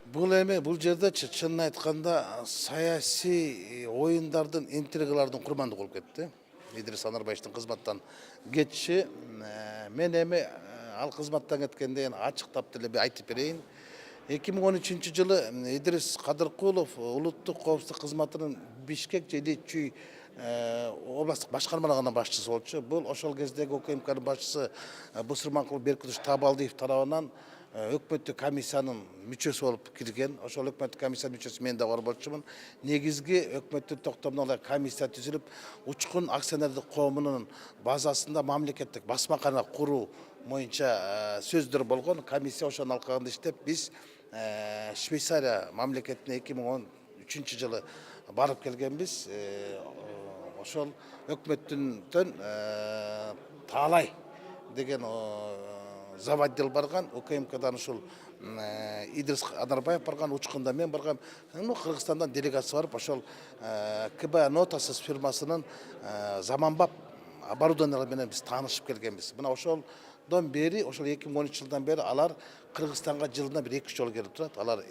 Бул жерде чынын айтканда саясий оюндардын, интригалардын курмандыгы болуп кетти. Идрис Анарбаевичтин кызматтан кетиши мен эми ал кызматтан кеткенде ачыктап деле айтып берейин. 2013-жылы Идрис Кадыркулов улуттук коопсуздук кызматынын Бишкек же Чүй областтык башкармалыгынын башчысы болчу. Бул ошол кездеги УКМКнын башчысы Бусурманкул Беркутович Табалдиев тарабынан өкмөттүк комиссиянын мүчөсү болуп кирген. Ошол өкмөттүк комиссиянын мүчөсү мен да бар болчумун. Негизги өкмөттүк токтомдогу комиссия түзүлүп, Учкун акционердик коомунун базасында мамлекеттик басмакана куруу боюнча сөздөр болгон. Комиссия ошонун алкагында иштеп, биз Швейцария мамлекетине 2013-жылы барып келгенбиз. Ошол өкмөттүн Таалай деген заводдел барган, УКМКдан ушул Идрис Анарбаев барган, Учкунда мен баргам. Кыргызстандан делегация барып, ошол КБ Нотасыз фирмасынын заманбап оборудованиялар менен биз таанышып келгенбиз. Мына ошолдон бери, ошол 2013-жылдан бери алар Кыргызстанга жылына 1-2 жолу келип турат. Алар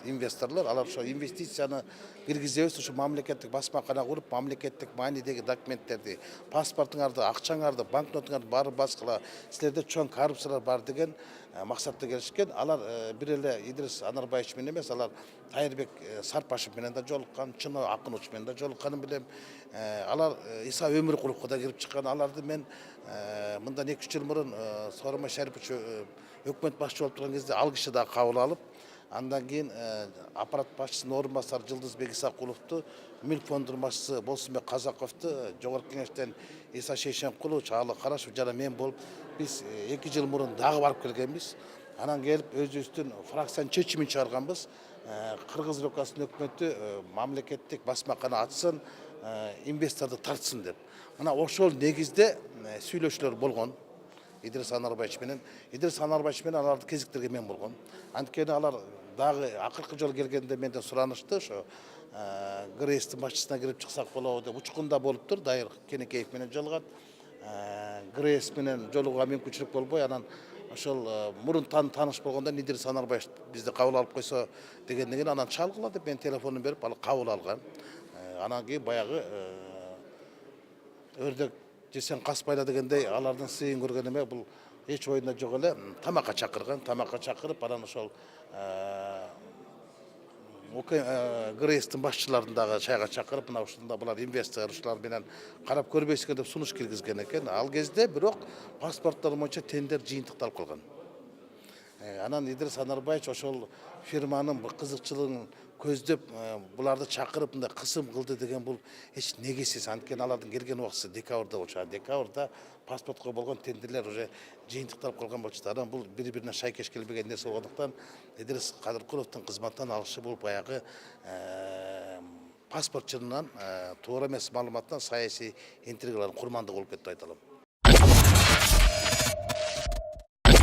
инвесторлор, алар ошо инвестицияны киргизебиз, ушу мамлекеттик басмакана куруп, мамлекеттик маанидеги документтерди, паспортуңарды, акчаңарды, банкнотуңарды баары баскыла, силерде чоң коррупциялар бар деген максатта келишкен. Алар бир эле Идрис Анарбаевич менен эмес, алар Тайырбек Сарпашев менен да жолуккан, Чыно Акынович менен да жолукканын билем. Алар Иса Өмүркуловго да кирип чыккан. Аларды мен мындан 2-3 жыл мурун Сооронбай Шарипович өкмөт башчы болуп турган кезде ал киши да кабыл алып, андан кийин аппарат башчысынын орун басары Жылдыз Бегисакуловду, мүлк фондунун башчысы Болсунбек Казаковду, жогорку кеңештен Иса Шейшенкулов, Чагалы Карашев жана мен болуп, биз 2 жыл мурун дагы барып келгенбиз. Анан келип өзүбүздүн фракциянын чечимин чыгарганбыз. Кыргыз Республикасынын өкмөтү мамлекеттик басмакана ачсын, инвесторду тартсын деп. Мына ошол негизде сүйлөшүүлөр болгон. Идрис Анарбаевич менен аларды кезиктирген мен болгон. Анткени алар дагы акыркы жолу келгенде менден суранышты, ошо ГРСтин башчысына кирип чыксак болобу деп. Учкунда болуптур, Дайыр Кенекеев менен жолугат. ГРС менен жолугууга мүмкүнчүлүк болбой, анан ошол мурун тааныш болгондон Идрис Анарбаевич бизди кабыл алып койсо дегенден кийин анан чалгыла деп мен телефонун берип, ал кабыл алган. Анан кийин баягы өрдөк жесең каспайла дегендей, алардын сыйын көргөн эме, бул эч оюнда жок эле. Тамакка чакырган, тамакка чакырып, анан ошол ГРСтин башчыларын дагы чайга чакырып, мына ушунда булар инвестор, ушулар менен карап көрбөйсүзгө деп сунуш киргизген экен. Ал кезде бирок паспорттор боюнча тендер жыйынтыкталып калган. Анан Идрис Анарбаевич ошол фирманын кызыкчылыгын көздөп, буларды чакырып мындай кысым кылды деген бул эч негизсиз. Анткени алардын келген убактысы декабрда болчу. Декабрда паспортко болгон тендерлер уже жыйынтыкталып калган болчу. Анан бул бири-бирине шайкеш келбеген нерсе болгондуктан Идрис Кадыркуловдун кызматтан алышы бул баягы паспорт чынынан туура эмес маалыматтан саясий интригалардын курмандыгы болуп кетти, айта алам.